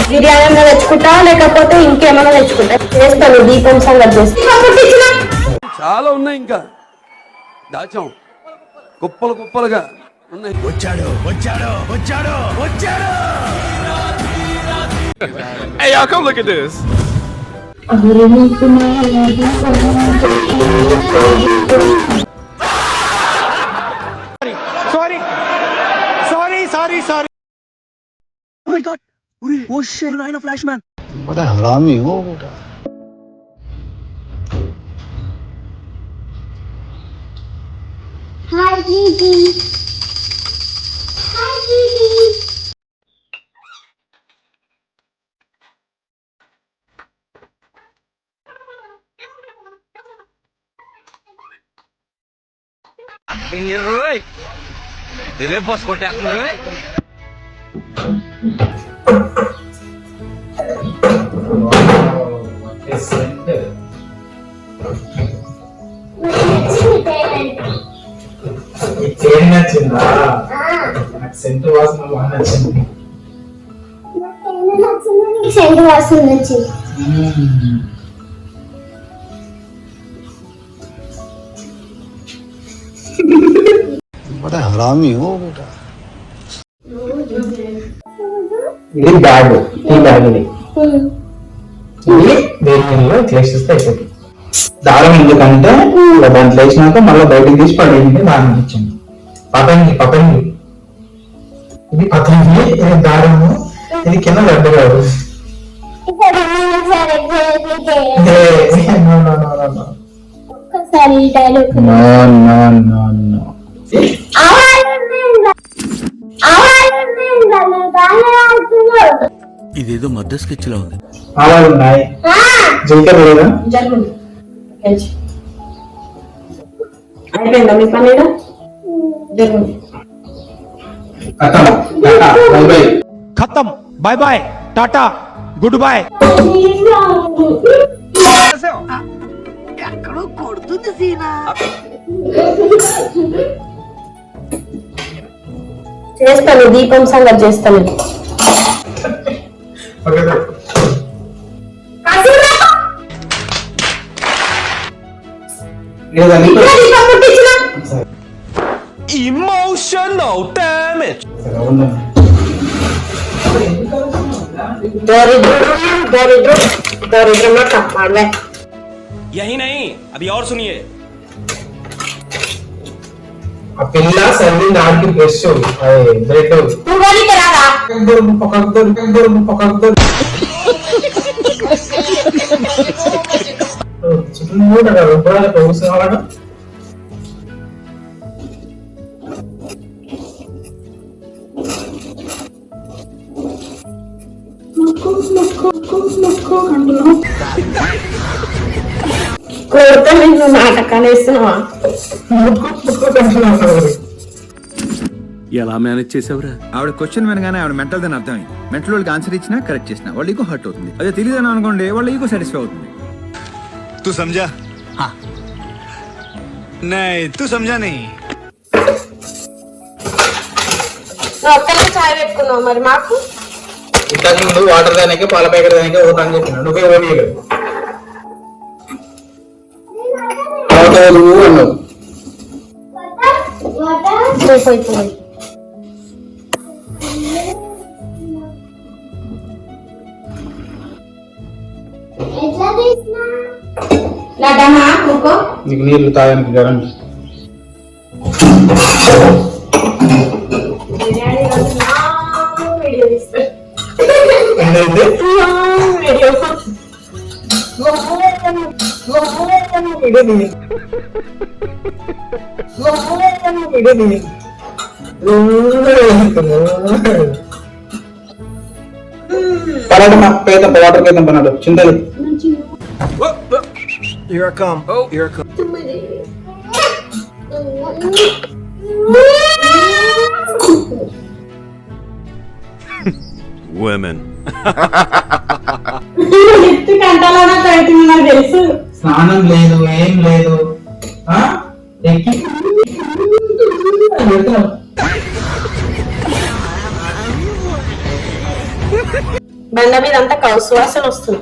బిర్యానీ తెచ్చుకుంటా లేకపోతే ఇంకేమైనా తెచ్చుకుంటా చేస్తాను. దీపం సంగతి చేస్తా. చాలా ఉన్నాయి, ఇంకా దాచాం కుప్పలు కుప్పలుగా ఉన్నాయి. వచ్చాడు వచ్చాడు వచ్చాడు వచ్చాడు. Hey y'all, come look at this. Sorry. Oh my god. Oh shit, I know Flashman. बड़ा हरामी हो बेटा. Hi Gigi. Hi Gigi. Dile bos kontak lu. ఏం నచ్చిందా? నాకు సెంటు వాసన బాగా నచ్చింది. సెంటు వాసన నచ్చింది. बड़ा हरामी हो बेटा. ఇది బ్యాగ్, ఈ బ్యాగ్ ఇది వేడి నీళ్ళలో చేసేస్తే అయిపోతుంది. దారం ఎందుకంటే దాంట్లో వేసినాక మళ్ళీ బయటకు తీసి పడేయండి. దారం ఇచ్చింది పతంగి ఇది పతంగి, ఇది దారము, ఇది కింద గడ్డ కాదు. ఇదేదో మద్ద స్కెచ్ లా ఉంది. ఆవాలు ఉన్నాయి, జీలకర్ర లేదా? అయిపోయిందా మీ పని? खत्म. Bye bye ta-ta goodbye. చేస్తాను. దీపం సంగతి చేస్తాను. Emotional damage. दरिद्र यही नहीं, अभी और सुनिए. ఆ పిల్ల సర్ది నాకి బ్రష్ బ్రెడ్ చికెన్ కూడా కావాలా? కోరితే నువ్వు నాటకాలు వేస్తున్నావా? ఎలా మేనేజ్ చేసావురా? ఆవిడ క్వశ్చన్ వినగానే ఆవిడ మెంటల్ దాని అర్థమైంది. మెంటల్ వాళ్ళకి ఆన్సర్ ఇచ్చినా కరెక్ట్ చేసినా వాళ్ళ ఈగో హర్ట్ అవుతుంది. అదే తెలియదని అనుకోండి వాళ్ళ ఈగో సాటిస్ఫై అవుతుంది. तू समझा? हाँ. नहीं तू समझा नहीं. ఒక్కనే చాయ్ పెట్టుకున్నావు మరి మాకు. ఇంతకు ముందు వాటర్ దానికి పాల ప్యాకెట్ దానికి ఓటాన్ని చెప్పిన నువ్వే ఓడియగలవు అన్నావు. నీకు నీళ్లు తాగడానికి గ్యారంటీ. పలాడు మా పేద వాటర్ పేద పన్నాడు చింతలు. Here I come. Oh, here I come. Women. స్నానం లేదు ఏం లేదు. ఎక్కి బండ మీద అంతా కౌసు వాసన వస్తుంది.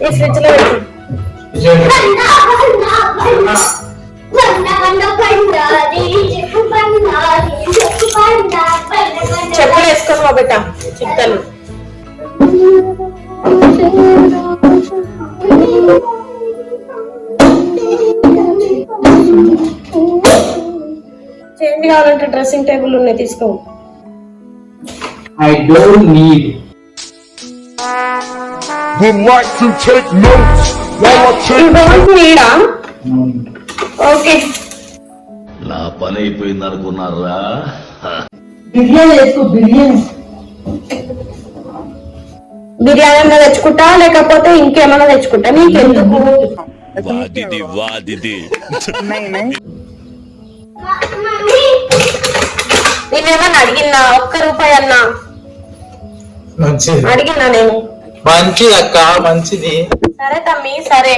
ఈ ఫ్రిడ్జ్ లో పెట్టు. చెప్పులు వేసుకొని పోబెట్ట చిట్టలు. చేంజ్ కావాలంటే డ్రెస్సింగ్ టేబుల్ ఉన్నాయి, తీసుకో. I don't need. ఓకే, నా పని అయిపోయింది అనుకున్నారా? బిర్యానీ వేసుకో. బిర్యానీ అన్నా తెచ్చుకుంటా, లేకపోతే ఇంకేమన్నా తెచ్చుకుంటా, నీకెందుకు? నేనేమన్నా అడిగినా? ₹1 అన్నా మంచిది అడిగినా నేను? మంచిది అక్క, మంచిది. సరే తమ్మి, సరే.